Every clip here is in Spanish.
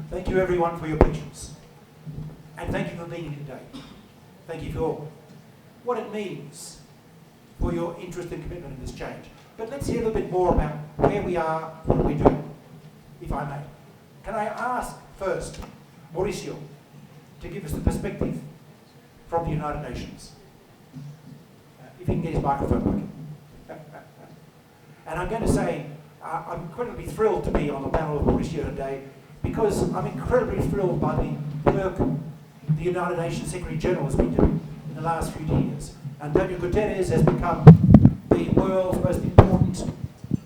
Thank you everyone for your patience. And thank you for being here today. Thank you for what it means for your interest and commitment in this change. But let's hear a little bit more about where we are, what we're doing, if I may. Can I ask first Mauricio to give us the perspective from the United Nations? If he can get his microphone working. And I'm going to say, I'm incredibly thrilled to be on the panel with Mauricio today because I'm incredibly thrilled by the work the United Nations Secretary General has been doing in the last few years. Antonio Guterres has become the world's most important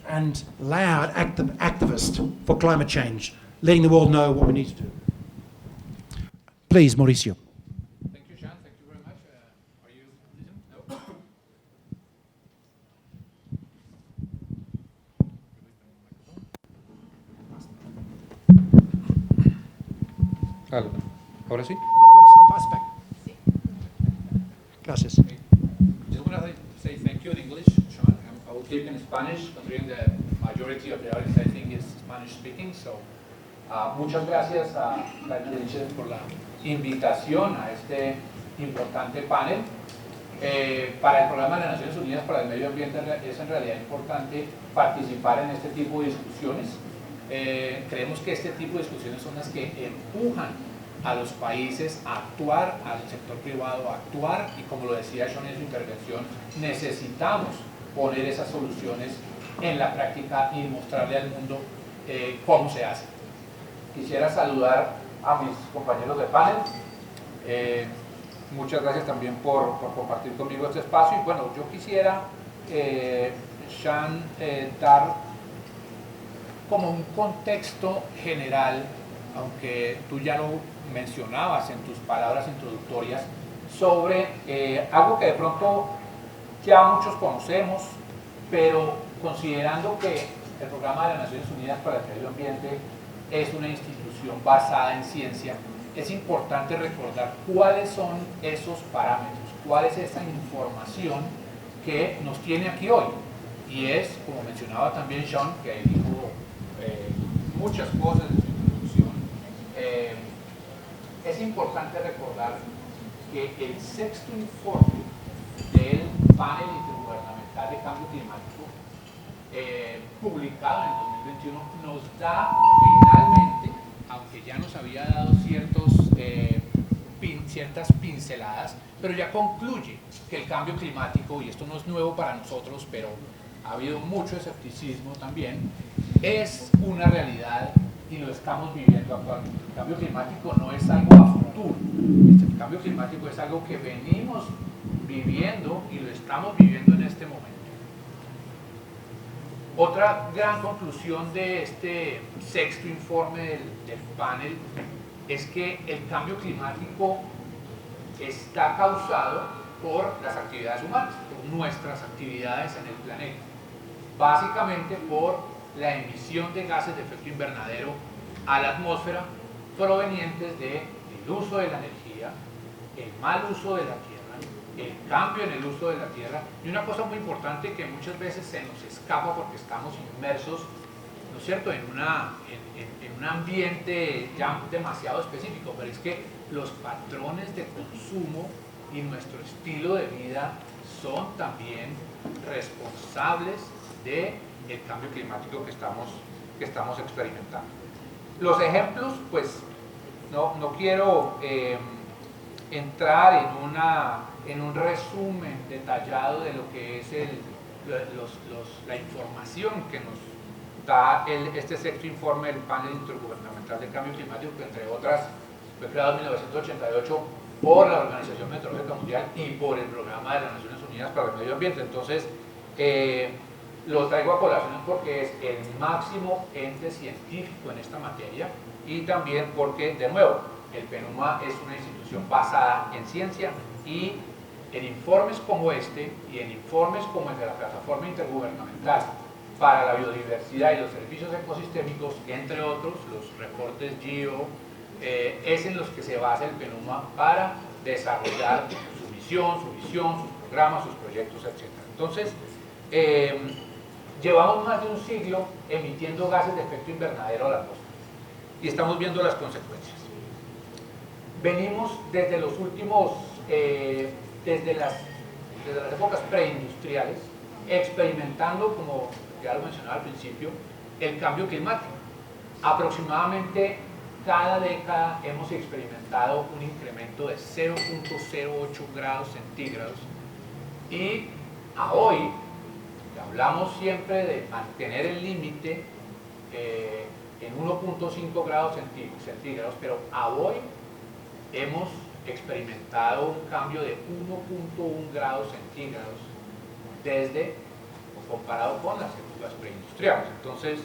and loud activist for climate change, letting the world know what we need to do. Please, Mauricio. Thank you, Sean. Thank you very much. Are you listening? No? ¿Ahora sí? Gracias. Just want to say thank you in English, Sean. I will speak in Spanish, considering the majority of the audience, I think, is Spanish speaking. So, muchas gracias a la Nations por la invitación a este importante panel. Para el programa de las Naciones Unidas para el Medio Ambiente es en realidad importante participar en este tipo de discusiones. Creemos que este tipo de discusiones son las que empujan a los países a actuar, al sector privado a actuar, y como lo decía Sean en su intervención, necesitamos poner esas soluciones en la práctica y mostrarle al mundo cómo se hace. Quisiera saludar a mis compañeros de panel. Muchas gracias también por compartir conmigo este espacio. Y bueno, yo quisiera, Sean, dar como un contexto general, aunque tú ya lo mencionabas en tus palabras introductorias, sobre algo que de pronto ya muchos conocemos, pero considerando que el Programa de las Naciones Unidas para el Medio Ambiente es una institución basada en ciencia, es importante recordar cuáles son esos parámetros, cuál es esa información que nos tiene aquí hoy. Y es, como mencionaba también Sean, que dijo muchas cosas en su introducción, es importante recordar que el sexto informe del panel intergubernamental de cambio climático, publicado en el 2021, nos da finalmente, aunque ya nos había dado ciertas pinceladas, pero ya concluye que el cambio climático, y esto no es nuevo para nosotros, pero ha habido mucho escepticismo también, es una realidad y lo estamos viviendo actualmente. El cambio climático no es algo a futuro, el cambio climático es algo que venimos viviendo y lo estamos viviendo en este momento. Otra gran conclusión de este sexto informe del panel es que el cambio climático está causado por las actividades humanas, por nuestras actividades en el planeta, básicamente por la emisión de gases de efecto invernadero a la atmósfera provenientes del uso de la energía, el mal uso de la tierra, el cambio en el uso de la tierra, y una cosa muy importante que muchas veces se nos escapa porque estamos inmersos, ¿no es cierto?, en un ambiente ya demasiado específico, pero es que los patrones de consumo y nuestro estilo de vida son también responsables del cambio climático que estamos experimentando. Los ejemplos, pues, no quiero entrar en un resumen detallado de lo que es la información que nos da este sexto informe del panel intergubernamental de cambio climático, que entre otras fue creado en 1988 por la Organización Meteorológica Mundial y por el Programa de las Naciones Unidas para el Medio Ambiente. Entonces, lo traigo a colación porque es el máximo ente científico en esta materia, y también porque, de nuevo, el PNUMA es una institución basada en ciencia, y en informes como este y en informes como el de la Plataforma Intergubernamental para la Biodiversidad y los Servicios Ecosistémicos, entre otros, los reportes GEO, es en los que se basa el PNUMA para desarrollar su visión, sus programas, sus proyectos, etc. Entonces, llevamos más de un siglo emitiendo gases de efecto invernadero a la atmósfera. y estamos viendo las consecuencias. Venimos desde los últimos, desde las épocas preindustriales, experimentando, como ya lo mencionaba al principio, el cambio climático. Aproximadamente cada década hemos experimentado un incremento de 0.08 grados centígrados y a hoy, que hablamos siempre de mantener el límite en 1.5 grados centígrados, pero a hoy hemos experimentado un cambio de 1.1 grados centígrados desde, o comparado con las épocas preindustriales. Entonces,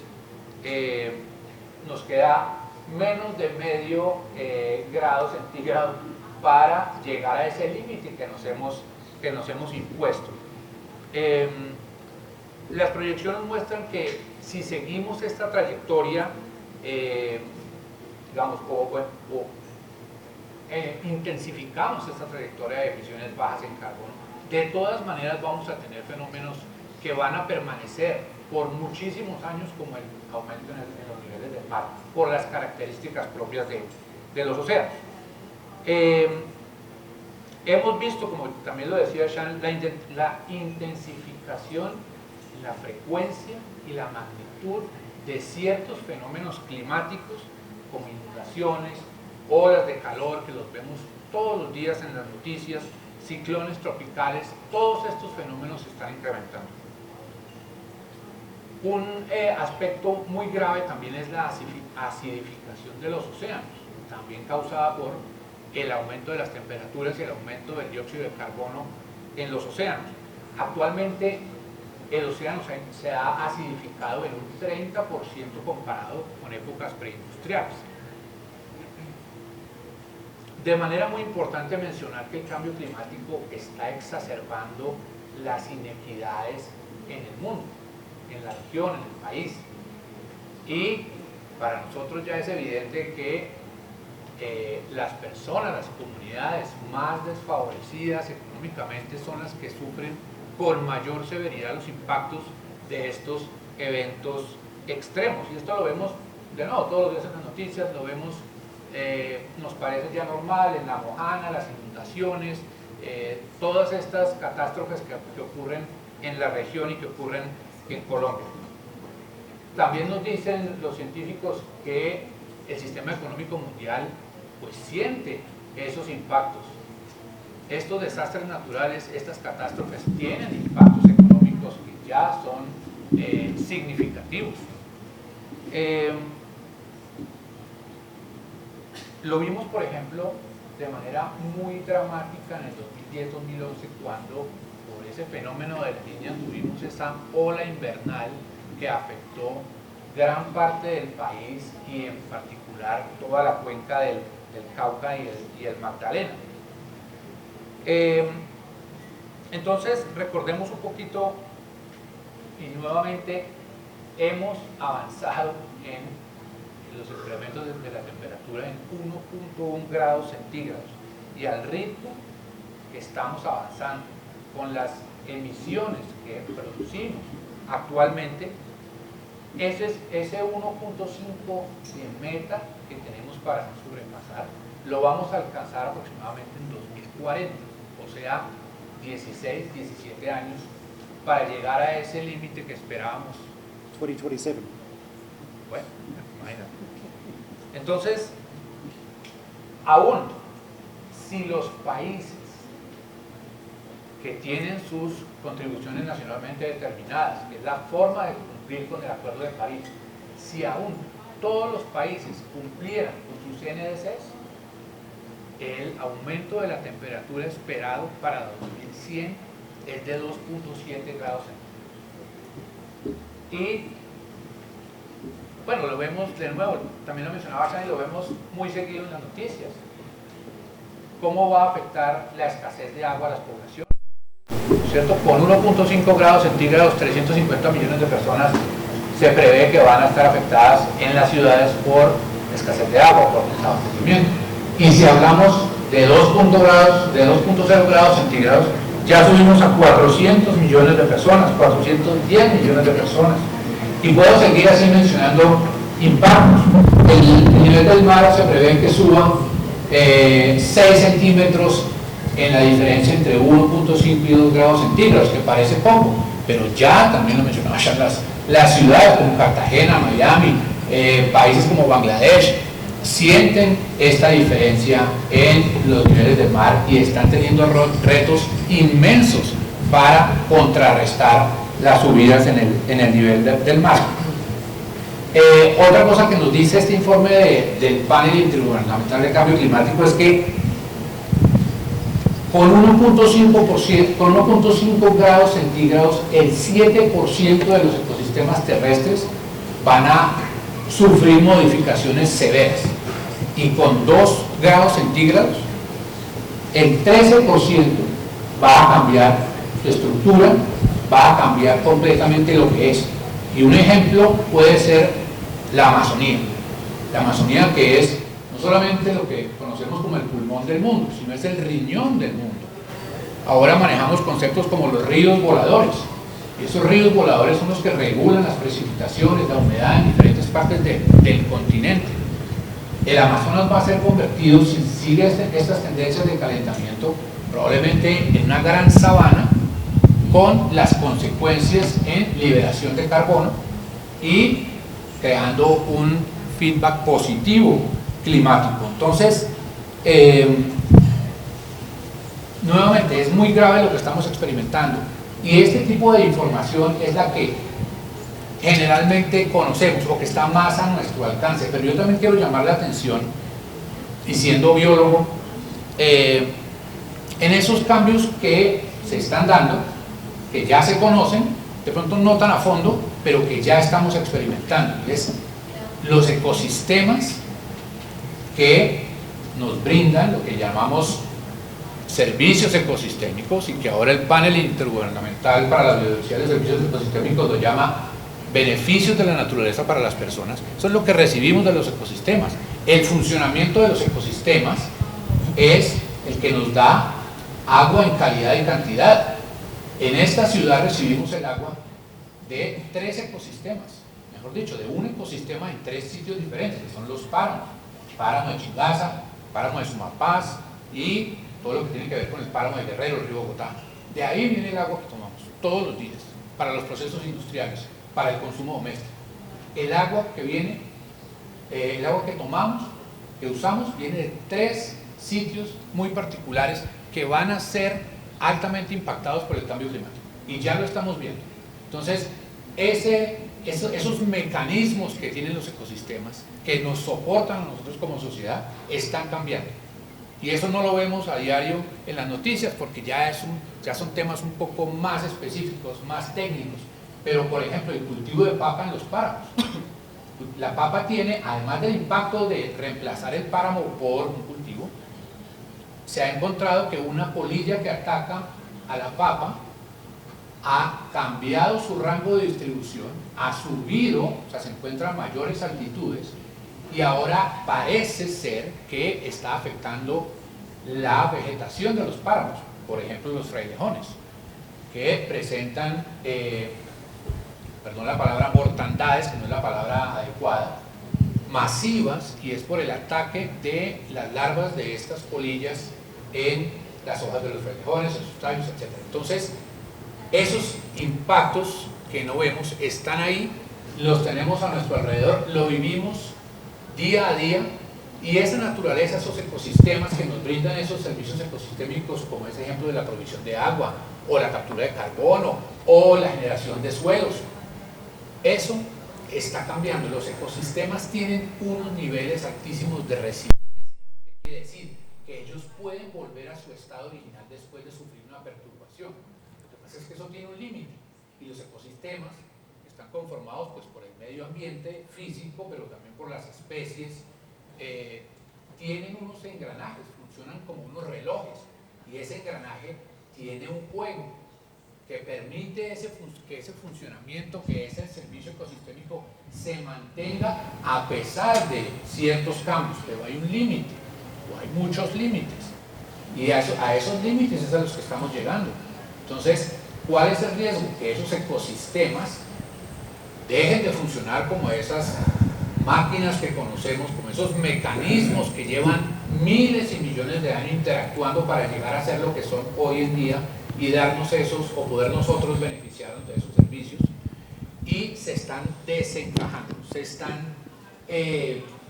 nos queda menos de medio grado centígrado para llegar a ese límite que nos hemos impuesto. Las proyecciones muestran que si seguimos esta trayectoria, digamos, intensificamos esta trayectoria de emisiones bajas en carbono, de todas maneras vamos a tener fenómenos que van a permanecer por muchísimos años, como el aumento en los niveles del mar, por las características propias de los océanos. Hemos visto, como también lo decía Sean, la intensificación, la frecuencia y la magnitud de ciertos fenómenos climáticos, como inundaciones, olas de calor que los vemos todos los días en las noticias, ciclones tropicales. Todos estos fenómenos se están incrementando. Un aspecto muy grave también es la acidificación de los océanos, también causada por el aumento de las temperaturas y el aumento del dióxido de carbono en los océanos. Actualmente el océano se ha acidificado en un 30% comparado con épocas preindustriales. De manera muy importante mencionar que el cambio climático está exacerbando las inequidades en el mundo, en la región, en el país. Y para nosotros ya es evidente que las personas, las comunidades más desfavorecidas económicamente son las que sufren con mayor severidad los impactos de estos eventos extremos. Y esto lo vemos de nuevo todos los días en las noticias, lo vemos, nos parece ya normal en la Mojana, las inundaciones, todas estas catástrofes que ocurren en la región y que ocurren en Colombia. También nos dicen los científicos que el sistema económico mundial pues siente esos impactos. Estos desastres naturales, estas catástrofes tienen impactos económicos que ya son significativos. Lo vimos, por ejemplo, de manera muy dramática en el 2010-2011, cuando por ese fenómeno de la Niña tuvimos esa ola invernal que afectó gran parte del país y en particular toda la cuenca del Cauca y el Magdalena. Entonces, recordemos un poquito y nuevamente hemos avanzado en los incrementos de la temperatura en 1.1 grados centígrados y al ritmo que estamos avanzando con las emisiones que producimos actualmente, ese 1.5 de meta que tenemos para no sobrepasar, lo vamos a alcanzar aproximadamente en 2040, o sea, 16, 17 años para llegar a ese límite que esperábamos. 2027. Bueno, imagínate. Entonces, aún si los países que tienen sus contribuciones nacionalmente determinadas, que es la forma de cumplir con el Acuerdo de París, si aún todos los países cumplieran con sus NDCs, el aumento de la temperatura esperado para 2100 es de 2.7 grados centígrados. Y bueno, lo vemos de nuevo, también lo mencionaba Shani, lo vemos muy seguido en las noticias. ¿Cómo va a afectar la escasez de agua a las poblaciones? ¿Cierto? Con 1.5 grados centígrados, 350 millones de personas se prevé que van a estar afectadas en las ciudades por escasez de agua, por desabastecimiento. Y si hablamos de 2.0 grados centígrados, ya subimos a 400 millones de personas, 410 millones de personas. Y puedo seguir así mencionando impactos. El nivel del mar se prevé que suba 6 centímetros en la diferencia entre 1.5 y 2 grados centígrados, que parece poco, pero ya, también lo mencionaba ya, las ciudades como Cartagena, Miami, países como Bangladesh, sienten esta diferencia en los niveles del mar y están teniendo retos inmensos para contrarrestar las subidas en el nivel del mar. Otra cosa que nos dice este informe del panel intergubernamental de cambio climático es que con 1.5 grados centígrados, el 7% de los ecosistemas terrestres van a sufrir modificaciones severas, y con 2 grados centígrados, el 13% va a cambiar su estructura, va a cambiar completamente lo que es. Y un ejemplo puede ser la Amazonía. La Amazonía, que es no solamente lo que conocemos como el pulmón del mundo, sino es el riñón del mundo. Ahora manejamos conceptos como los ríos voladores, y esos ríos voladores son los que regulan las precipitaciones, la humedad en diferentes partes del continente. El Amazonas va a ser convertido, si sigue estas tendencias de calentamiento, probablemente en una gran sabana, con las consecuencias en liberación de carbono y creando un feedback positivo climático. Entonces, nuevamente, es muy grave lo que estamos experimentando, y este tipo de información es la que generalmente conocemos o que está más a nuestro alcance. Pero yo también quiero llamar la atención, y siendo biólogo, en esos cambios que se están dando, que ya se conocen, de pronto no tan a fondo, pero que ya estamos experimentando. Es los ecosistemas que nos brindan lo que llamamos servicios ecosistémicos, y que ahora el panel intergubernamental para la biodiversidad de servicios ecosistémicos lo llama beneficios de la naturaleza para las personas. Eso es lo que recibimos de los ecosistemas. El funcionamiento de los ecosistemas es el que nos da agua en calidad y cantidad. En esta ciudad recibimos el agua de 3 ecosistemas, mejor dicho, de un ecosistema en 3 sitios diferentes, que son los páramos: páramo de Chingaza, páramo de Sumapaz y todo lo que tiene que ver con el páramo de Guerrero, el río Bogotá. De ahí viene el agua que tomamos todos los días para los procesos industriales, para el consumo doméstico. El agua que viene, el agua que tomamos, que usamos, viene de 3 sitios muy particulares que van a ser altamente impactados por el cambio climático, y ya lo estamos viendo. Entonces, esos mecanismos que tienen los ecosistemas, que nos soportan a nosotros como sociedad, están cambiando. Y eso no lo vemos a diario en las noticias, porque ya son temas un poco más específicos, más técnicos. Pero, por ejemplo, el cultivo de papa en los páramos. La papa tiene, además del impacto de reemplazar el páramo por un cultivo, se ha encontrado que una polilla que ataca a la papa ha cambiado su rango de distribución, ha subido, o sea, se encuentra a mayores altitudes, y ahora parece ser que está afectando la vegetación de los páramos. Por ejemplo, los frailejones, que presentan, perdón la palabra mortandades, que no es la palabra adecuada, masivas, y es por el ataque de las larvas de estas polillas en las hojas de los frailejones, en sus tallos, etc. Entonces, esos impactos que no vemos están ahí, los tenemos a nuestro alrededor, lo vivimos día a día, y esa naturaleza, esos ecosistemas que nos brindan esos servicios ecosistémicos, como ese ejemplo de la provisión de agua, o la captura de carbono, o la generación de suelos, eso está cambiando. Los ecosistemas tienen unos niveles altísimos de resiliencia. ¿Qué quiere decir? Que ellos pueden volver a su estado original después de sufrir una perturbación. Lo que pasa es que eso tiene un límite, y los ecosistemas están conformados pues por el medio ambiente físico, pero también por las especies. Tienen unos engranajes, funcionan como unos relojes, y ese engranaje tiene un juego que permite que ese funcionamiento, que ese servicio ecosistémico se mantenga a pesar de ciertos cambios. Pero hay un límite, o hay muchos límites, y a esos límites es a los que estamos llegando. Entonces, ¿cuál es el riesgo? Que esos ecosistemas dejen de funcionar como esas máquinas que conocemos, como esos mecanismos que llevan miles y millones de años interactuando para llegar a ser lo que son hoy en día y darnos esos, o poder nosotros beneficiarnos de esos servicios, y se están desencajando, están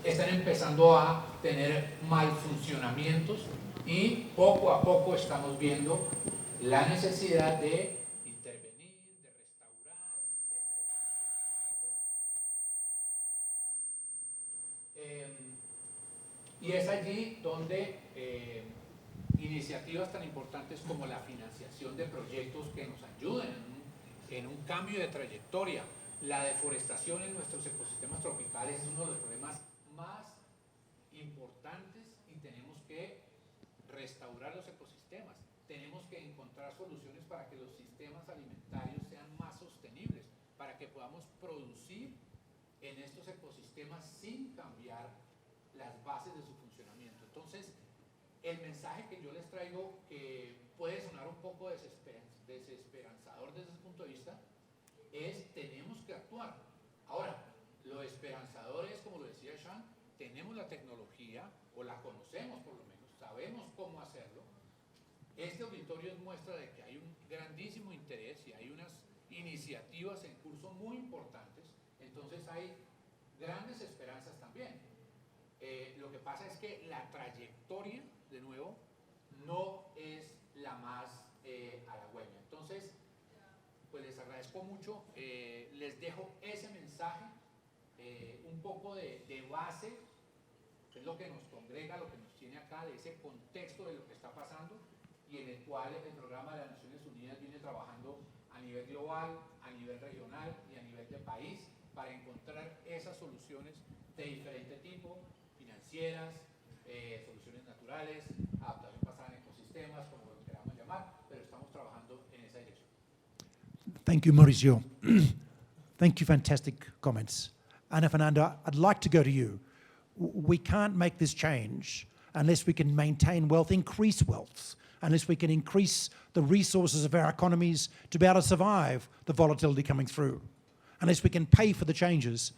empezando a tener mal funcionamientos, y poco a poco estamos viendo la necesidad de intervenir, de restaurar, y es allí donde iniciativas tan importantes como la financiación de proyectos que nos ayuden en un cambio de trayectoria. La deforestación en nuestros ecosistemas tropicales es uno de los problemas más importantes, y tenemos que restaurar los ecosistemas. Tenemos que encontrar soluciones para que los sistemas alimentarios sean más sostenibles, para que podamos producir en estos ecosistemas sin cambiar las bases de su funcionamiento. Entonces, el mensaje que yo les traigo, que puede sonar un poco desesperanzador desde ese punto de vista, es: tenemos que actuar. Ahora, lo esperanzador es, como lo decía Sean, tenemos la tecnología, o la conocemos por lo menos, sabemos cómo hacerlo. Este auditorio es muestra de que hay un grandísimo interés y hay unas iniciativas en curso muy importantes, entonces hay grandes esperanzas también. Lo que pasa es que la trayectoria, de nuevo, no es la más halagüeña. Entonces, pues les agradezco mucho, les dejo ese mensaje, un poco de base, que es lo que nos congrega, lo que nos tiene acá, de ese contexto de lo que está pasando, y en el cual el programa de las Naciones Unidas viene trabajando a nivel global, a nivel regional y a nivel de país, para encontrar esas soluciones de diferente tipo, financieras, soluciones naturales, adaptación basada en ecosistemas, como lo queramos llamar, pero estamos trabajando en esa dirección. Thank you, Mauricio. Thank you, fantastic comments. Ana Fernanda, I'd like to go to you. We can't make this change unless we can maintain wealth, increase wealth, unless we can increase the resources of our economies to be able to survive the volatility coming through, unless we can pay for the changes.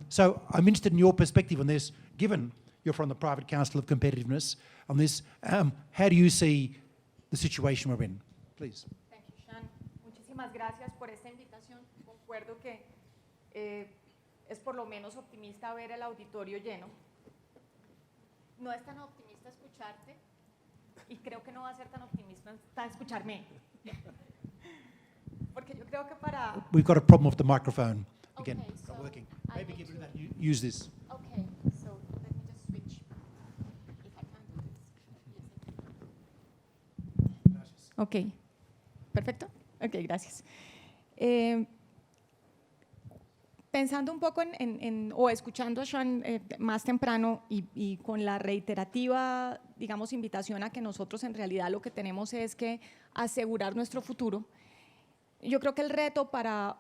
So I'm interested in your perspective on this, given you're from the Private Council of Competitiveness on this. How do you see the situation we're in? Please. Thank you, Sean. Muchísimas gracias por esta invitación. Concuerdo que es por lo menos optimista ver el auditorio lleno. No es tan optimista escucharte, y creo que no va a ser tan optimista escucharme. Porque yo creo que para... We've got a problem with the microphone. Again, Okay, not so working. I Maybe need give it to- that. Use this. Okay, so let me just switch. If I can do this. Yes, I can. Ok, perfecto. Ok, gracias. Pensando un poco o escuchando a Sean más temprano y con la reiterativa, digamos, invitación a que nosotros en realidad lo que tenemos es que asegurar nuestro futuro, yo creo que el reto para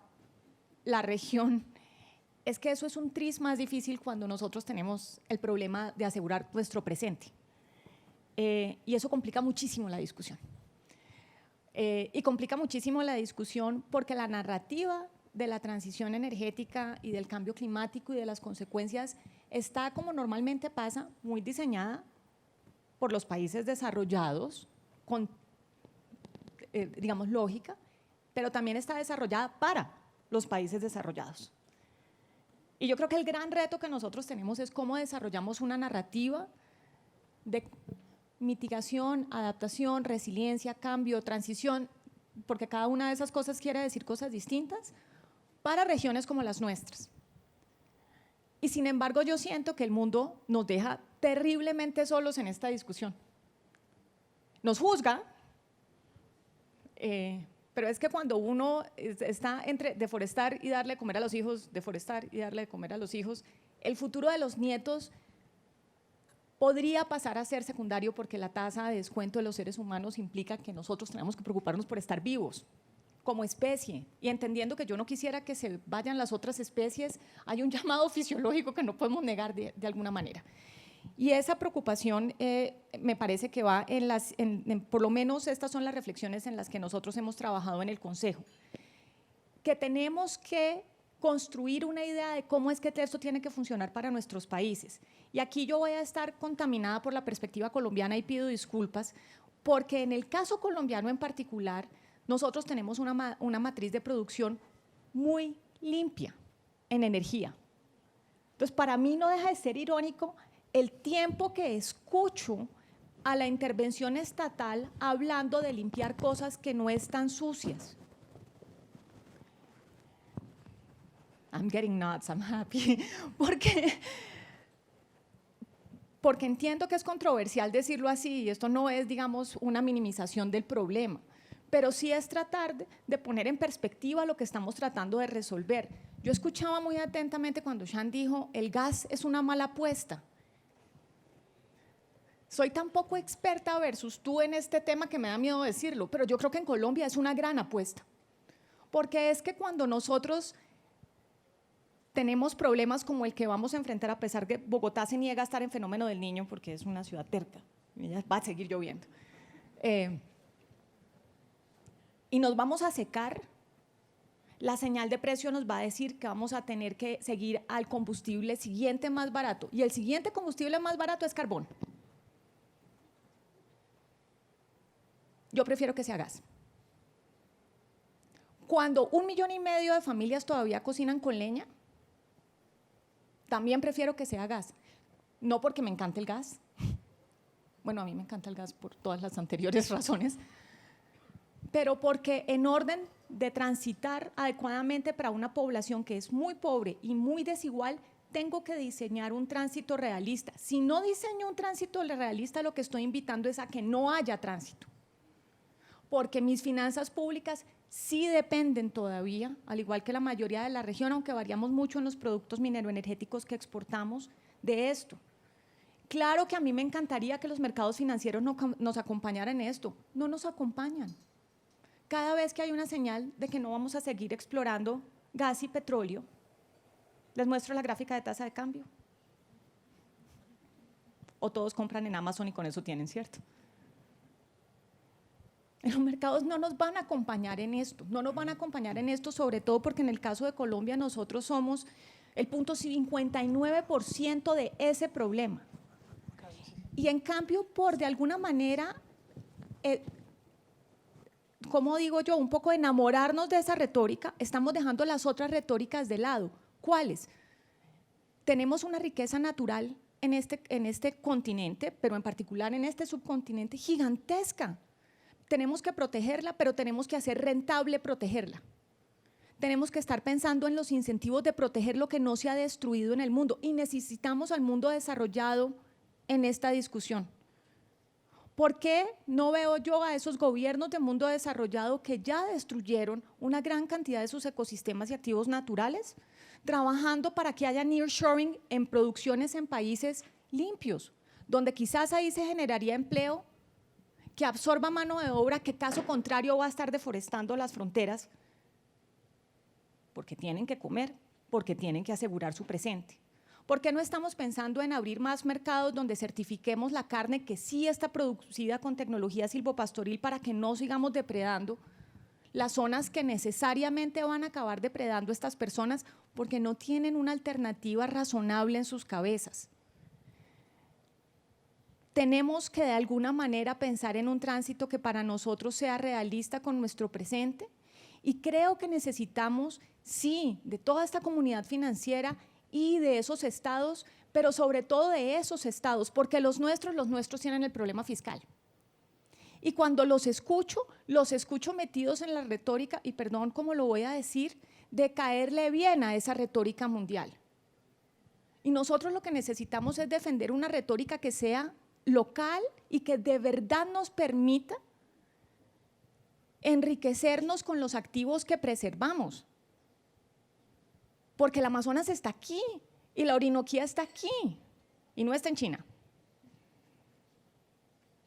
la región es que eso es un tris más difícil cuando nosotros tenemos el problema de asegurar nuestro presente. Y eso complica muchísimo la discusión. Y complica muchísimo la discusión porque la narrativa de la transición energética y del cambio climático y de las consecuencias está, como normalmente pasa, muy diseñada por los países desarrollados, con, digamos, lógica, pero también está desarrollada para los países desarrollados. Y yo creo que el gran reto que nosotros tenemos es cómo desarrollamos una narrativa de mitigación, adaptación, resiliencia, cambio, transición, porque cada una de esas cosas quiere decir cosas distintas para regiones como las nuestras. Y sin embargo, yo siento que el mundo nos deja terriblemente solos en esta discusión. Nos juzga, pero es que cuando uno está entre deforestar y darle de comer a los hijos, deforestar y darle de comer a los hijos, el futuro de los nietos podría pasar a ser secundario porque la tasa de descuento de los seres humanos implica que nosotros tenemos que preocuparnos por estar vivos como especie, y entendiendo que yo no quisiera que se vayan las otras especies, hay un llamado fisiológico que no podemos negar de alguna manera. Y esa preocupación me parece que va por lo menos estas son las reflexiones en las que nosotros hemos trabajado en el Consejo, que tenemos que construir una idea de cómo es que esto tiene que funcionar para nuestros países. Y aquí yo voy a estar contaminada por la perspectiva colombiana y pido disculpas, porque en el caso colombiano en particular, nosotros tenemos una matriz de producción muy limpia en energía. Entonces, para mí no deja de ser irónico el tiempo que escucho a la intervención estatal hablando de limpiar cosas que no están sucias. I'm getting nuts, I'm happy, porque entiendo que es controversial decirlo así, y esto no es, digamos, una minimización del problema, pero sí es tratar de poner en perspectiva lo que estamos tratando de resolver. Yo escuchaba muy atentamente cuando Sean dijo, el gas es una mala apuesta. Soy tan poco experta versus tú en este tema que me da miedo decirlo, pero yo creo que en Colombia es una gran apuesta, porque es que cuando nosotros tenemos problemas como el que vamos a enfrentar, a pesar que Bogotá se niega a estar en fenómeno del Niño porque es una ciudad terca, y va a seguir lloviendo, y nos vamos a secar, la señal de precio nos va a decir que vamos a tener que seguir al combustible siguiente más barato, y el siguiente combustible más barato es carbón. Yo prefiero que sea gas. Cuando 1,5 millones de familias todavía cocinan con leña, también prefiero que sea gas. No porque me encante el gas, bueno, a mí me encanta el gas por todas las anteriores razones, pero porque en orden de transitar adecuadamente para una población que es muy pobre y muy desigual, tengo que diseñar un tránsito realista. Si no diseño un tránsito realista, lo que estoy invitando es a que no haya tránsito, porque mis finanzas públicas sí dependen todavía, al igual que la mayoría de la región, aunque variamos mucho en los productos mineroenergéticos que exportamos, de esto. Claro que a mí me encantaría que los mercados financieros nos acompañaran en esto, no nos acompañan. Cada vez que hay una señal de que no vamos a seguir explorando gas y petróleo, les muestro la gráfica de tasa de cambio. O todos compran en Amazon y con eso tienen, ¿cierto? Los mercados no nos van a acompañar en esto, no nos van a acompañar en esto, sobre todo porque en el caso de Colombia nosotros somos el 59% de ese problema. Y en cambio, por de alguna manera, como digo yo, un poco enamorarnos de esa retórica, estamos dejando las otras retóricas de lado. ¿Cuáles? Tenemos una riqueza natural en este continente, pero en particular en este subcontinente, gigantesca. Tenemos que protegerla, pero tenemos que hacer rentable protegerla. Tenemos que estar pensando en los incentivos de proteger lo que no se ha destruido en el mundo, y necesitamos al mundo desarrollado en esta discusión. ¿Por qué no veo yo a esos gobiernos del mundo desarrollado que ya destruyeron una gran cantidad de sus ecosistemas y activos naturales, trabajando para que haya nearshoring en producciones en países limpios, donde quizás ahí se generaría empleo que absorba mano de obra, que caso contrario va a estar deforestando las fronteras, porque tienen que comer, porque tienen que asegurar su presente? ¿Por qué no estamos pensando en abrir más mercados donde certifiquemos la carne que sí está producida con tecnología silvopastoril para que no sigamos depredando las zonas que necesariamente van a acabar depredando estas personas porque no tienen una alternativa razonable en sus cabezas? Tenemos que de alguna manera pensar en un tránsito que para nosotros sea realista con nuestro presente, y creo que necesitamos, sí, de toda esta comunidad financiera y de esos estados, pero sobre todo de esos estados, porque los nuestros tienen el problema fiscal. Y cuando los escucho metidos en la retórica, y perdón cómo lo voy a decir, de caerle bien a esa retórica mundial. Y nosotros lo que necesitamos es defender una retórica que sea local y que de verdad nos permita enriquecernos con los activos que preservamos. Porque el Amazonas está aquí y la Orinoquía está aquí y no está en China.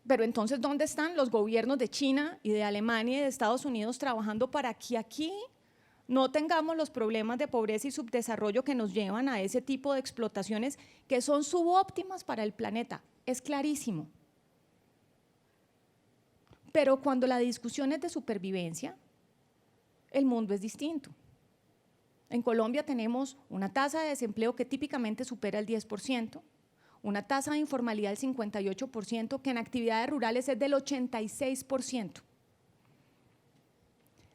Pero entonces, ¿dónde están los gobiernos de China y de Alemania y de Estados Unidos trabajando para que aquí no tengamos los problemas de pobreza y subdesarrollo que nos llevan a ese tipo de explotaciones que son subóptimas para el planeta? Es clarísimo. Pero cuando la discusión es de supervivencia, el mundo es distinto. En Colombia tenemos una tasa de desempleo que típicamente supera el 10%, una tasa de informalidad del 58%, que en actividades rurales es del 86%.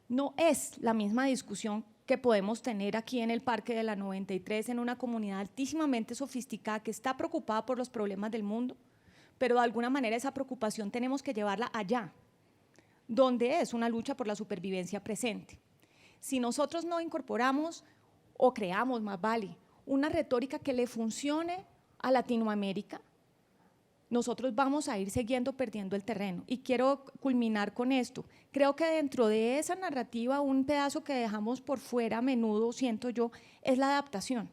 No es la misma discusión que podemos tener aquí en el Parque de la 93, en una comunidad altísimamente sofisticada que está preocupada por los problemas del mundo, pero de alguna manera esa preocupación tenemos que llevarla allá, donde es una lucha por la supervivencia presente. Si nosotros no incorporamos o creamos, más vale, una retórica que le funcione a Latinoamérica, nosotros vamos a ir siguiendo perdiendo el terreno. Y quiero culminar con esto. Creo que dentro de esa narrativa, un pedazo que dejamos por fuera a menudo, siento yo, es la adaptación.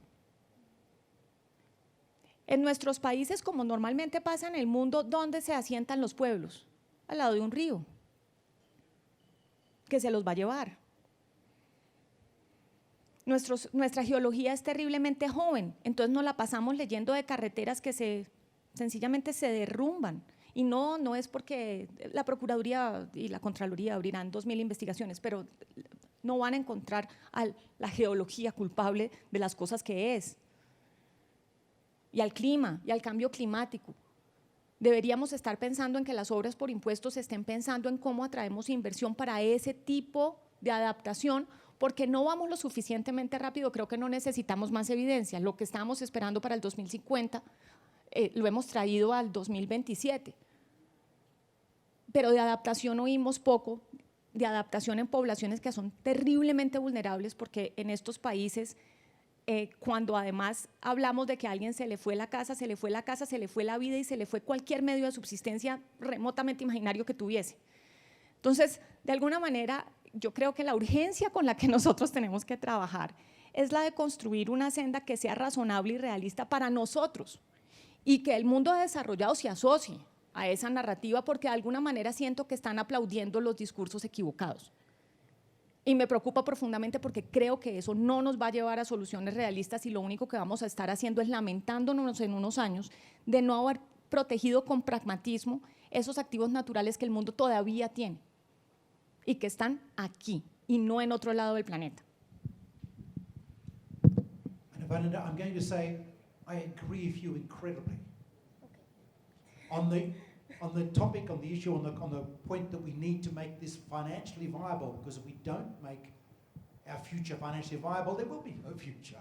En nuestros países, como normalmente pasa en el mundo, ¿dónde se asientan los pueblos? Al lado de un río, que se los va a llevar. Nuestra geología es terriblemente joven, entonces nos la pasamos leyendo de carreteras que sencillamente se derrumban. Y no es porque la Procuraduría y la Contraloría abrirán 2000 investigaciones, pero no van a encontrar a la geología culpable de las cosas que es. Y al clima, y al cambio climático. Deberíamos estar pensando en que las obras por impuestos estén pensando en cómo atraemos inversión para ese tipo de adaptación, porque no vamos lo suficientemente rápido, creo que no necesitamos más evidencia. Lo que estábamos esperando para el 2050 lo hemos traído al 2027. Pero de adaptación oímos poco, de adaptación en poblaciones que son terriblemente vulnerables, porque en estos países, cuando además hablamos de que a alguien se le fue la casa, se le fue la vida y se le fue cualquier medio de subsistencia remotamente imaginario que tuviese. Entonces, de alguna manera, yo creo que la urgencia con la que nosotros tenemos que trabajar es la de construir una senda que sea razonable y realista para nosotros y que el mundo desarrollado se asocie a esa narrativa, porque de alguna manera siento que están aplaudiendo los discursos equivocados. Y me preocupa profundamente porque creo que eso no nos va a llevar a soluciones realistas y lo único que vamos a estar haciendo es lamentándonos en unos años de no haber protegido con pragmatismo esos activos naturales que el mundo todavía tiene y que están aquí y no en otro lado del planeta. And I'm going to say I agree with you incredibly. Okay. On the topic, on the issue, on the point that we need to make this financially viable, because if we don't make our future financially viable, there will be no future.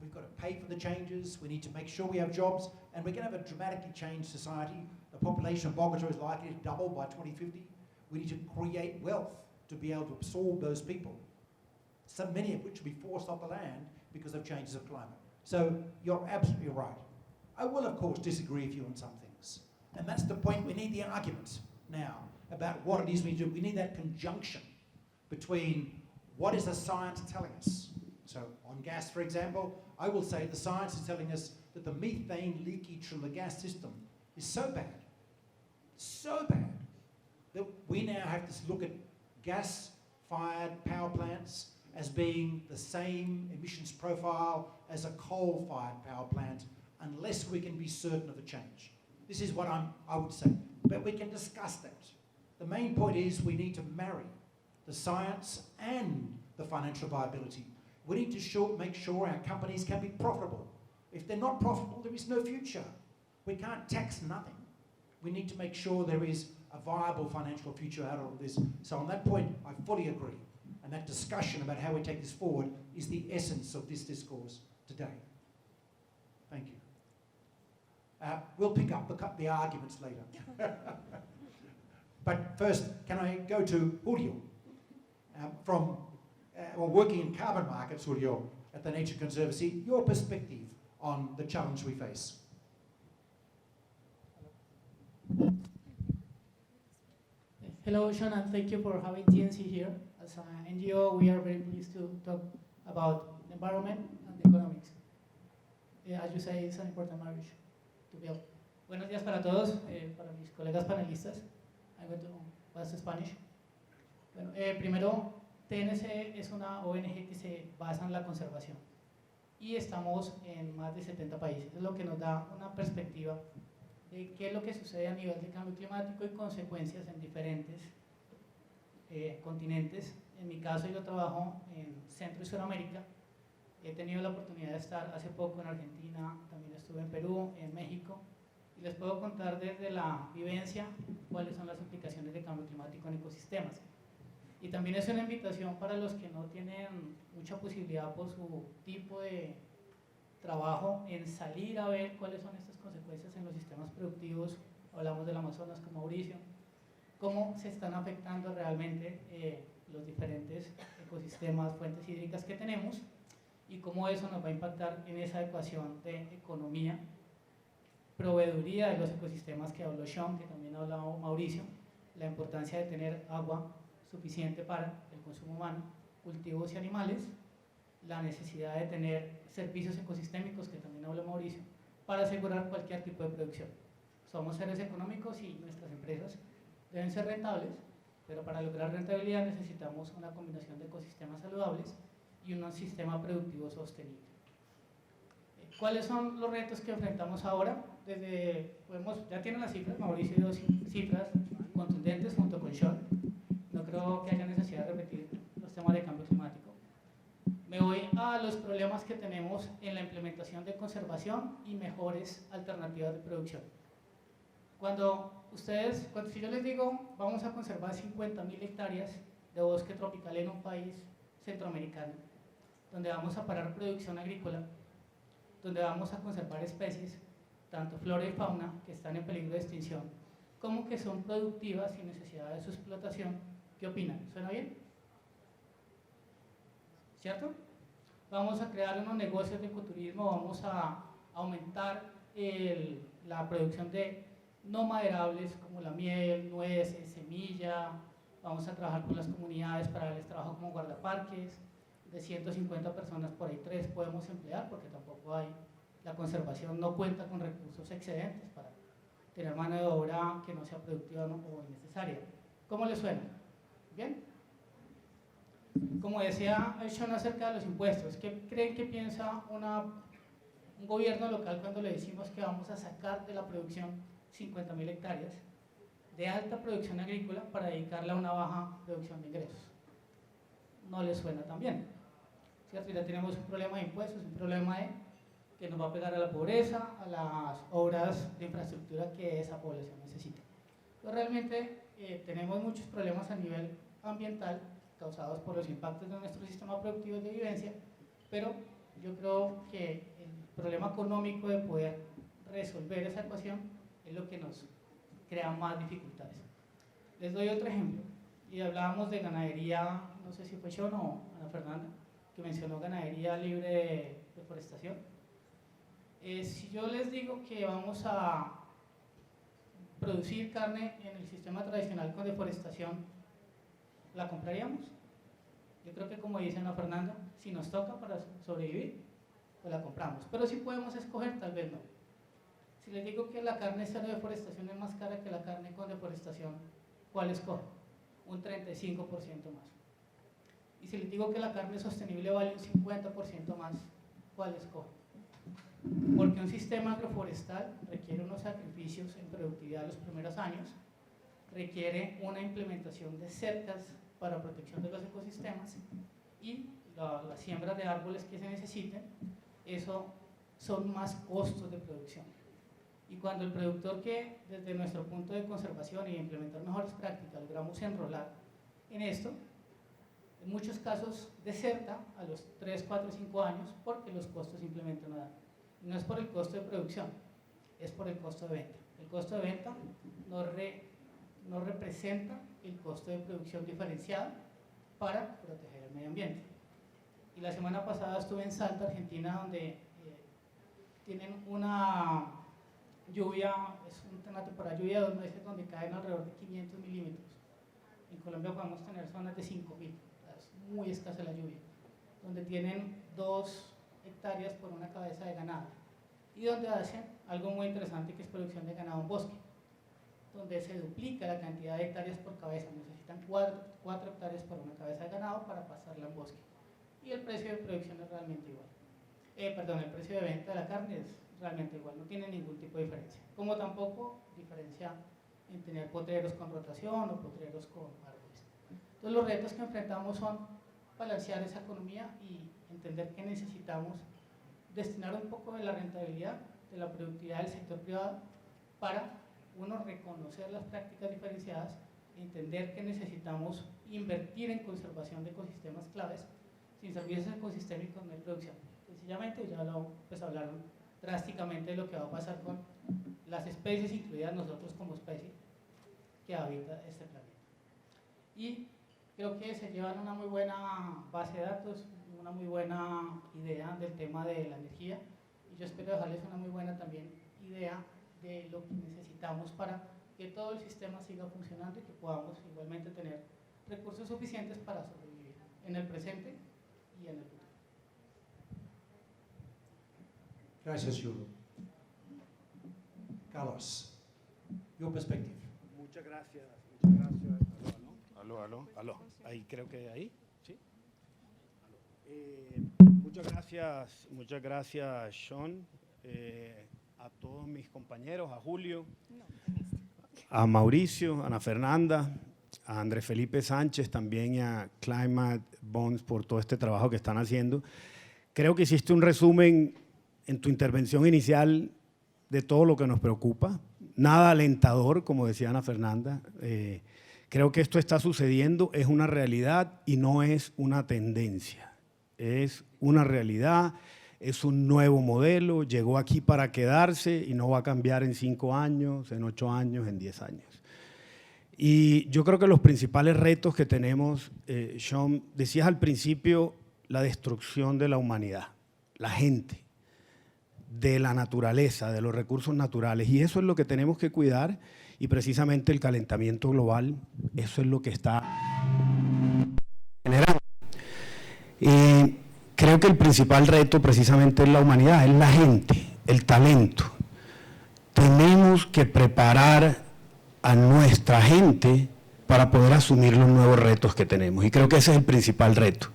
We've got to pay for the changes, we need to make sure we have jobs, and we're going to have a dramatically changed society. The population of Bogota is likely to double by 2050. We need to create wealth to be able to absorb those people, so many of which will be forced off the land because of changes of climate. So you're absolutely right. I will, of course, disagree with you on some things. And that's the point. We need the argument now about what it is we do. We need that conjunction between what is the science telling us. So on gas, for example, I will say the science is telling us that the methane leakage from the gas system is so bad, that we now have to look at gas-fired power plants as being the same emissions profile as a coal-fired power plant, unless we can be certain of a change. This is what I would say, but we can discuss that. The main point is we need to marry the science and the financial viability. We need to make sure our companies can be profitable. If they're not profitable, there is no future. We can't tax nothing. We need to make sure there is a viable financial future out of this. So on that point, I fully agree. And that discussion about how we take this forward is the essence of this discourse today. Thank you. We'll pick up the arguments later. But first, can I go to Julio, working in carbon markets, Julio, at the Nature Conservancy, your perspective on the challenge we face. Hello, Sean, and thank you for having TNC here. As an NGO, we are very pleased to talk about the environment and economics. As you say, it's an important marriage to build. Buenos días para todos, para mis colegas panelistas. I'm going to pass to Spanish. Bueno, primero, TNC es una ONG que se basa en la conservación y estamos en más de 70 países, es lo que nos da una perspectiva de qué es lo que sucede a nivel de cambio climático y consecuencias en diferentes continentes. En mi caso, yo trabajo en Centro y Sudamérica He tenido la oportunidad de estar hace poco en Argentina, también estuve en Perú, en México, y les puedo contar desde la vivencia cuáles son las implicaciones del cambio climático en ecosistemas. Y también es una invitación para los que no tienen mucha posibilidad por su tipo de trabajo en salir a ver cuáles son estas consecuencias en los sistemas productivos. Hablamos del Amazonas con Mauricio, cómo se están afectando realmente los diferentes ecosistemas, fuentes hídricas que tenemos, y cómo eso nos va a impactar en esa ecuación de economía, proveeduría de los ecosistemas que habló Sean, que también ha hablado Mauricio, la importancia de tener agua suficiente para el consumo humano, cultivos y animales, la necesidad de tener servicios ecosistémicos, que también habló Mauricio, para asegurar cualquier tipo de producción. Somos seres económicos y nuestras empresas deben ser rentables, pero para lograr rentabilidad necesitamos una combinación de ecosistemas saludables y un sistema productivo sostenible. ¿Cuáles son los retos que enfrentamos ahora? Ya tienen las cifras, Mauricio dio cifras contundentes junto con Sean. No creo que haya necesidad de repetir los temas de cambio climático. Me voy a los problemas que tenemos en la implementación de conservación y mejores alternativas de producción. Si yo les digo, vamos a conservar 50.000 hectáreas de bosque tropical en un país centroamericano, donde vamos a parar producción agrícola, donde vamos a conservar especies, tanto flora y fauna, que están en peligro de extinción, como que son productivas sin necesidad de su explotación, ¿qué opinan? ¿Suena bien? ¿Cierto? Vamos a crear unos negocios de ecoturismo, vamos a aumentar la producción de no maderables como la miel, nueces, semilla, vamos a trabajar con las comunidades para darles trabajo como guardaparques. De 150 personas, por ahí 3 podemos emplear, porque tampoco la conservación no cuenta con recursos excedentes para tener mano de obra que no sea productiva o innecesaria. ¿Cómo les suena? ¿Bien? Como decía Sean acerca de los impuestos, ¿qué creen que piensa un gobierno local cuando le decimos que vamos a sacar de la producción 50.000 hectáreas de alta producción agrícola para dedicarla a una baja producción de ingresos? No les suena tan bien, ¿cierto? Y ya tenemos un problema de impuestos, un problema que nos va a pegar a la pobreza, a las obras de infraestructura que esa población necesita. Pero realmente tenemos muchos problemas a nivel ambiental causados por los impactos de nuestro sistema productivo de vivencia, pero yo creo que el problema económico de poder resolver esa ecuación es lo que nos crea más dificultades. Les doy otro ejemplo, y hablábamos de ganadería, no sé si fue Sean o Ana Fernanda, que mencionó ganadería libre de deforestación. Si yo les digo que vamos a producir carne en el sistema tradicional con deforestación, ¿la compraríamos? Yo creo que, como dice Ana Fernanda, si nos toca para sobrevivir, pues la compramos. Pero si podemos escoger, tal vez no. Si les digo que la carne cero deforestación es más cara que la carne con deforestación, ¿cuál escoge? Un 35% más. Y si les digo que la carne sostenible vale un 50% más, ¿cuál escoge? Porque un sistema agroforestal requiere unos sacrificios en productividad los primeros años, requiere una implementación de cercas para protección de los ecosistemas y las siembras de árboles que se necesiten, eso son más costos de producción. Y cuando el productor, que desde nuestro punto de conservación y de implementar mejores prácticas logramos enrolar en esto, en muchos casos deserta a los 3, 4, 5 años porque los costos simplemente no dan. Y no es por el costo de producción, es por el costo de venta. El costo de venta no representa el costo de producción diferenciado para proteger el medio ambiente. Y la semana pasada estuve en Salta, Argentina, donde tienen una lluvia, es una temporada de lluvia de 2 meses donde caen alrededor de 500 milímetros. En Colombia podemos tener zonas de 5.000, es muy escasa la lluvia, donde tienen 2 hectáreas por una cabeza de ganado y donde hacen algo muy interesante, que es producción de ganado en bosque, donde se duplica la cantidad de hectáreas por cabeza, necesitan 4 hectáreas por una cabeza de ganado para pasarla en bosque, y el precio de producción es realmente igual. El precio de venta de la carne es realmente igual, no tiene ningún tipo de diferencia, como tampoco diferencia en tener potreros con rotación o potreros con árboles. Entonces los retos que enfrentamos son balancear esa economía y entender que necesitamos destinar un poco de la rentabilidad, de la productividad del sector privado para, uno, reconocer las prácticas diferenciadas, entender que necesitamos invertir en conservación de ecosistemas claves. Sin servicios ecosistémicos no hay producción. Sencillamente, ya pues hablaron drásticamente de lo que va a pasar con las especies, incluidas nosotros como especie que habita este planeta. Y creo que se llevan una muy buena base de datos, una muy buena idea del tema de la energía, y yo espero dejarles una muy buena también idea de lo que necesitamos para que todo el sistema siga funcionando y que podamos igualmente tener recursos suficientes para sobrevivir en el presente y en el futuro. Gracias, Julio. Carlos, your perspective. Muchas gracias. Aló. Ahí creo que ahí, ¿sí? Muchas gracias, Sean, a todos mis compañeros, a Julio, a Mauricio, a Ana Fernanda, a Andrés Felipe Sánchez también y a Climate Bonds por todo este trabajo que están haciendo. Creo que hiciste un resumen en tu intervención inicial de todo lo que nos preocupa. Nada alentador, como decía Ana Fernanda. Creo que esto está sucediendo, es una realidad y no es una tendencia. Es una realidad, es un nuevo modelo, llegó aquí para quedarse y no va a cambiar en 5 años, en 8 años, en 10 años. Y yo creo que los principales retos que tenemos, Sean, decías al principio, la destrucción de la humanidad, la gente, de la naturaleza, de los recursos naturales, y eso es lo que tenemos que cuidar, y precisamente el calentamiento global, eso es lo que está generando. Y creo que el principal reto precisamente es la humanidad, es la gente, el talento. Tenemos que preparar a nuestra gente para poder asumir los nuevos retos que tenemos, y creo que ese es el principal reto.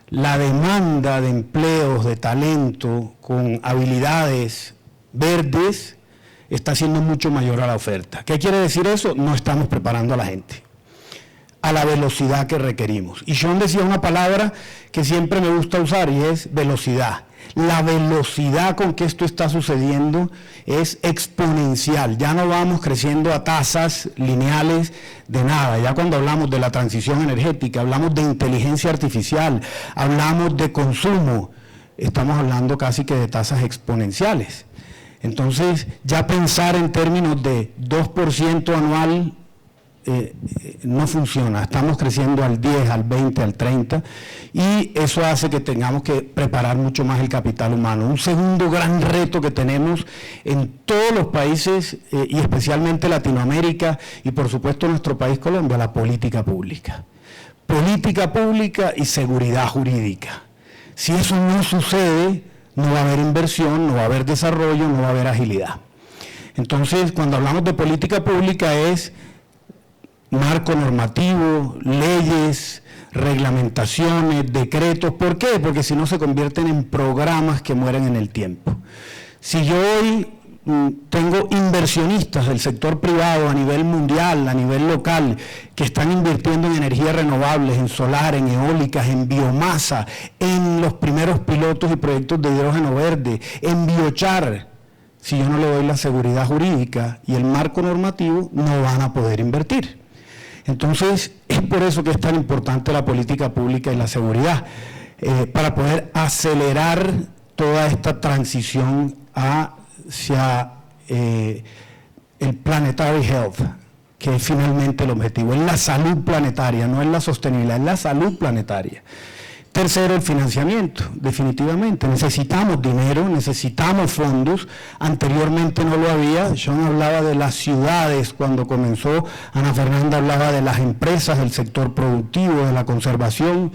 La demanda de empleos, de talento, con habilidades verdes, está siendo mucho mayor a la oferta. ¿Qué quiere decir eso? No estamos preparando a la gente a la velocidad que requerimos. Y Sean decía una palabra que siempre me gusta usar y es velocidad. La velocidad con que esto está sucediendo es exponencial. Ya no vamos creciendo a tasas lineales de nada. Ya cuando hablamos de la transición energética, hablamos de inteligencia artificial, hablamos de consumo, estamos hablando casi que de tasas exponenciales. Entonces, ya pensar en términos de 2% anual no funciona. Estamos creciendo al 10, al 20, al 30, y eso hace que tengamos que preparar mucho más el capital humano. Un segundo gran reto que tenemos en todos los países, y especialmente Latinoamérica, y por supuesto nuestro país Colombia, la política pública. Política pública y seguridad jurídica. Si eso no sucede, no va a haber inversión, no va a haber desarrollo, no va a haber agilidad. Entonces, cuando hablamos de política pública es marco normativo, leyes, reglamentaciones, decretos. ¿Por qué? Porque si no se convierten en programas que mueren en el tiempo. Si yo hoy tengo inversionistas del sector privado a nivel mundial, a nivel local, que están invirtiendo en energías renovables, en solar, en eólicas, en biomasa, en los primeros pilotos y proyectos de hidrógeno verde, en biochar, si yo no le doy la seguridad jurídica y el marco normativo, no van a poder invertir. Entonces, es por eso que es tan importante la política pública y la seguridad, para poder acelerar toda esta transición hacia el planetary health, que es finalmente el objetivo, es la salud planetaria, no es la sostenibilidad, es la salud planetaria. Tercero, el financiamiento, definitivamente. Necesitamos dinero, necesitamos fondos. Anteriormente no lo había. Sean hablaba de las ciudades cuando comenzó, Ana Fernanda hablaba de las empresas, del sector productivo, de la conservación,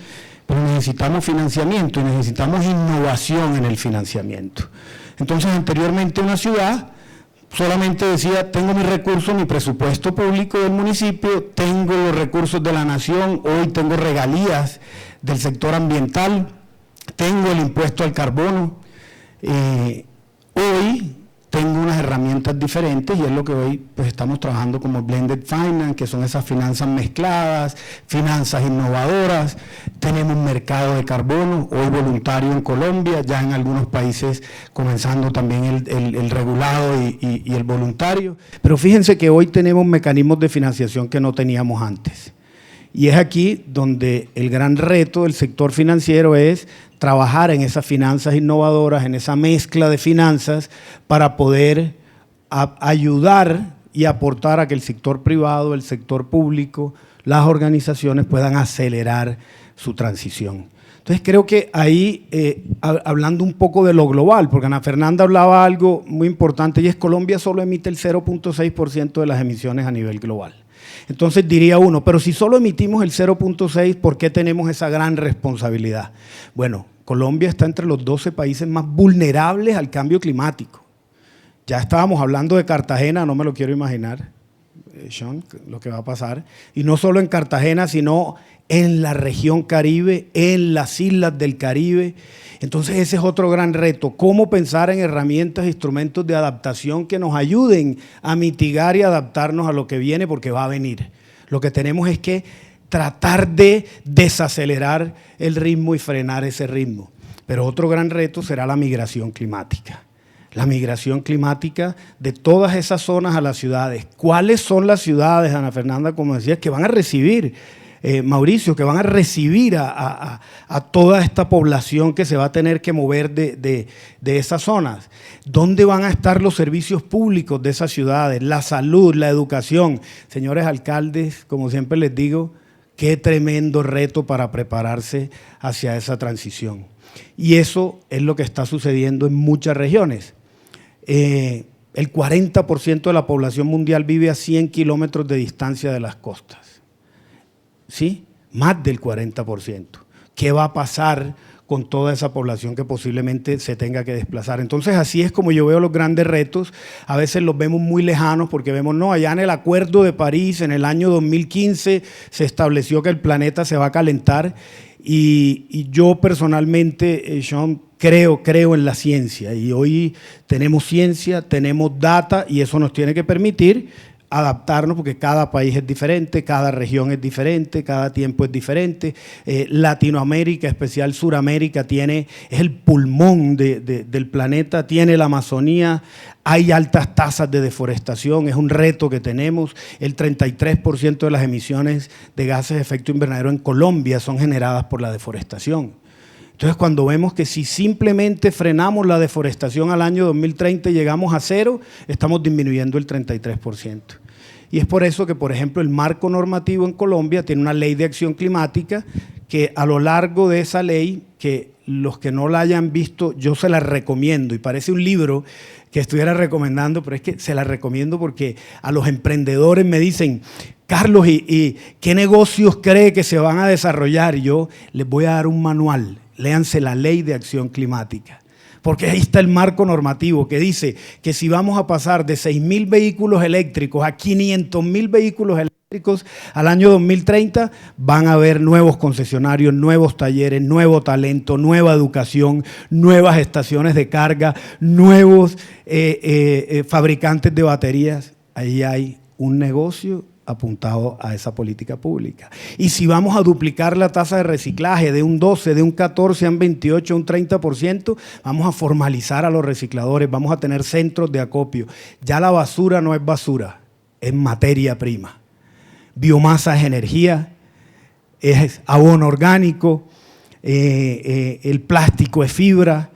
pero necesitamos financiamiento y necesitamos innovación en el financiamiento. Entonces, anteriormente una ciudad solamente decía, tengo mis recursos, mi presupuesto público del municipio, tengo los recursos de la nación, hoy tengo regalías del sector ambiental, tengo el impuesto al carbono. Hoy tengo unas herramientas diferentes y es lo que hoy pues estamos trabajando como Blended Finance, que son esas finanzas mezcladas, finanzas innovadoras. Tenemos mercado de carbono, hoy voluntario en Colombia, ya en algunos países comenzando también el regulado y el voluntario. Pero fíjense que hoy tenemos mecanismos de financiación que no teníamos antes. Y es aquí donde el gran reto del sector financiero es trabajar en esas finanzas innovadoras, en esa mezcla de finanzas para poder ayudar y aportar a que el sector privado, el sector público, las organizaciones puedan acelerar su transición. Entonces creo que ahí, hablando un poco de lo global, porque Ana Fernanda hablaba algo muy importante y es Colombia solo emite el 0.6% de las emisiones a nivel global. Entonces diría uno, pero si solo emitimos el 0.6, ¿por qué tenemos esa gran responsabilidad? Bueno, Colombia está entre los 12 países más vulnerables al cambio climático. Ya estábamos hablando de Cartagena, no me lo quiero imaginar, Sean, lo que va a pasar. Y no solo en Cartagena, sino en la región Caribe, en las islas del Caribe. Entonces ese es otro gran reto, cómo pensar en herramientas e instrumentos de adaptación que nos ayuden a mitigar y adaptarnos a lo que viene, porque va a venir. Lo que tenemos es que tratar de desacelerar el ritmo y frenar ese ritmo. Pero otro gran reto será la migración climática. La migración climática de todas esas zonas a las ciudades. ¿Cuáles son las ciudades, Ana Fernanda, como decías, que van a recibir, Mauricio, que van a recibir a toda esta población que se va a tener que mover de esas zonas? ¿Dónde van a estar los servicios públicos de esas ciudades? La salud, la educación. Señores alcaldes, como siempre les digo, qué tremendo reto para prepararse hacia esa transición. Y eso es lo que está sucediendo en muchas regiones. El 40% de la población mundial vive a 100 kilómetros de distancia de las costas. ¿Sí? Más del 40%. ¿Qué va a pasar con toda esa población que posiblemente se tenga que desplazar? Entonces así es como yo veo los grandes retos. A veces los vemos muy lejanos porque vemos, no, allá en el Acuerdo de París, en el año 2015, se estableció que el planeta se va a calentar y yo personalmente, Sean, creo en la ciencia y hoy tenemos ciencia, tenemos data y eso nos tiene que permitir adaptarnos porque cada país es diferente, cada región es diferente, cada tiempo es diferente. Latinoamérica, especial Suramérica, es el pulmón del planeta, tiene la Amazonía, hay altas tasas de deforestación, es un reto que tenemos. El 33% de las emisiones de gases de efecto invernadero en Colombia son generadas por la deforestación. Entonces, cuando vemos que si simplemente frenamos la deforestación al año 2030 y llegamos a cero, estamos disminuyendo el 33%. Y es por eso que, por ejemplo, el marco normativo en Colombia tiene una ley de acción climática que a lo largo de esa ley, que los que no la hayan visto, yo se la recomiendo. Y parece un libro que estuviera recomendando, pero es que se la recomiendo porque a los emprendedores me dicen, Carlos, ¿y qué negocios cree que se van a desarrollar? Y yo les voy a dar un manual. Léanse la ley de acción climática, porque ahí está el marco normativo que dice que si vamos a pasar de 6.000 vehículos eléctricos a 500.000 vehículos eléctricos al año 2030, van a haber nuevos concesionarios, nuevos talleres, nuevo talento, nueva educación, nuevas estaciones de carga, nuevos fabricantes de baterías. Ahí hay un negocio apuntado a esa política pública. Y si vamos a duplicar la tasa de reciclaje de un 12, de un 14 a un 28, a un 30%, vamos a formalizar a los recicladores, vamos a tener centros de acopio. Ya la basura no es basura, es materia prima. Biomasa es energía, es abono orgánico, el plástico es fibra.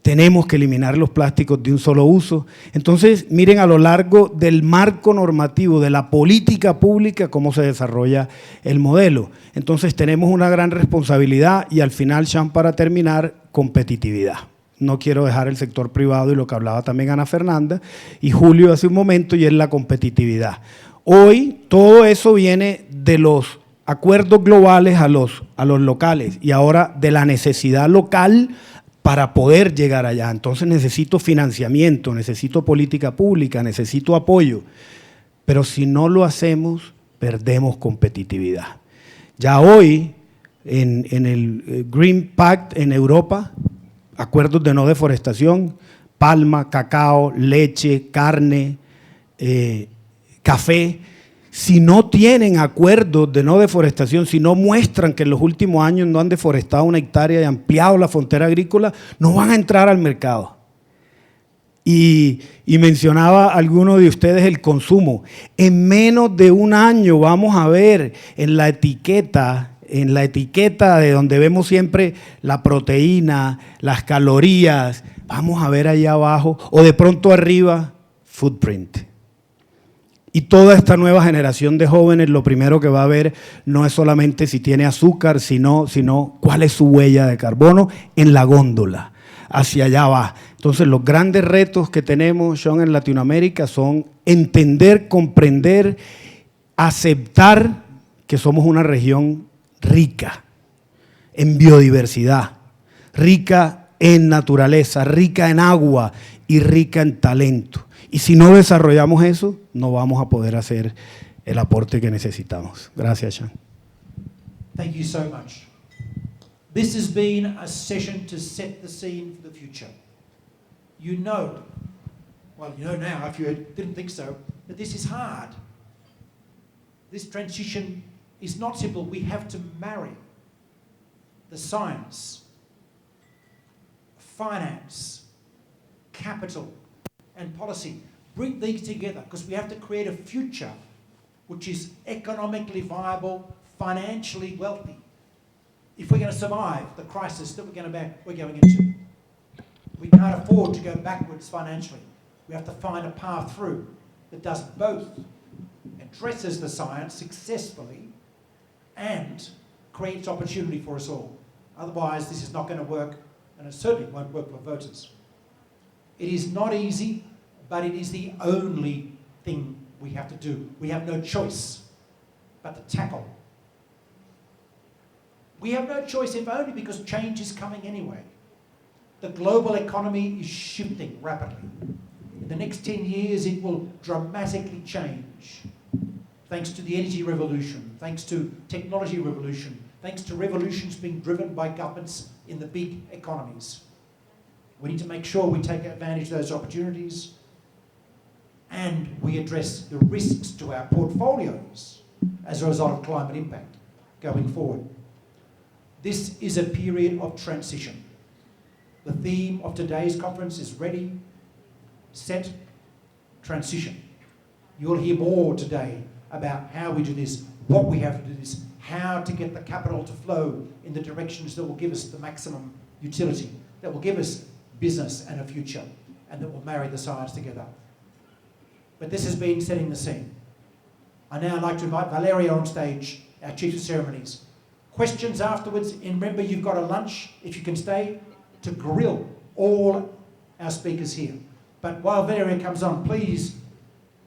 Tenemos que eliminar los plásticos de un solo uso. Entonces, miren a lo largo del marco normativo, de la política pública, cómo se desarrolla el modelo. Entonces, tenemos una gran responsabilidad y al final, Sean, para terminar, competitividad. No quiero dejar el sector privado y lo que hablaba también Ana Fernanda y Julio hace un momento, y es la competitividad. Hoy, todo eso viene de los acuerdos globales a los locales y ahora de la necesidad local para poder llegar allá. Entonces necesito financiamiento, necesito política pública, necesito apoyo. Pero si no lo hacemos, perdemos competitividad. Ya hoy, en el Green Pact en Europa, acuerdos de no deforestación, palma, cacao, leche, carne, café, si no tienen acuerdos de no deforestación, si no muestran que en los últimos años no han deforestado una hectárea y ampliado la frontera agrícola, no van a entrar al mercado. Y mencionaba alguno de ustedes el consumo. En menos de un año vamos a ver en la etiqueta de donde vemos siempre la proteína, las calorías, vamos a ver allá abajo o de pronto arriba, footprint. Y toda esta nueva generación de jóvenes lo primero que va a ver no es solamente si tiene azúcar, sino cuál es su huella de carbono en la góndola. Hacia allá va. Entonces los grandes retos que tenemos, Sean, en Latinoamérica son entender, comprender, aceptar que somos una región rica en biodiversidad, rica en naturaleza, rica en agua y rica en talento. Y si no desarrollamos eso, no vamos a poder hacer el aporte que necesitamos. Gracias, Sean. Thank you so much. This has been a session to set the scene for the future. You know now, if you didn't think so, that this is hard. This transition is not simple. We have to marry the science, finance, capital, and policy. Bring these together because we have to create a future which is economically viable, financially wealthy, if we're going to survive the crisis that we're going into. We can't afford to go backwards financially. We have to find a path through that does both, addresses the science successfully, and creates opportunity for us all. Otherwise, this is not going to work, and it certainly won't work for voters. It is not easy, but it is the only thing we have to do. We have no choice but to tackle. We have no choice, if only because change is coming anyway. The global economy is shifting rapidly. In the next 10 years, it will dramatically change. Thanks to the energy revolution, thanks to technology revolution, thanks to revolutions being driven by governments in the big economies. We need to make sure we take advantage of those opportunities and we address the risks to our portfolios as a result of climate impact going forward. This is a period of transition. The theme of today's conference is ready, set, transition. You'll hear more today about how we do this, what we have to do this, how to get the capital to flow in the directions that will give us the maximum utility, that will give us business and a future, and that will marry the science together. But this has been setting the scene. I now like to invite Valeria on stage, our Chief of Ceremonies. Questions afterwards, and remember you've got a lunch, if you can stay, to grill all our speakers here. But while Valeria comes on, please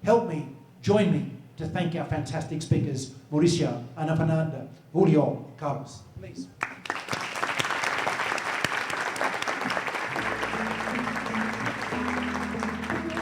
help me, join me to thank our fantastic speakers, Mauricio, Ana Fernanda, Julio, Carlos. Please.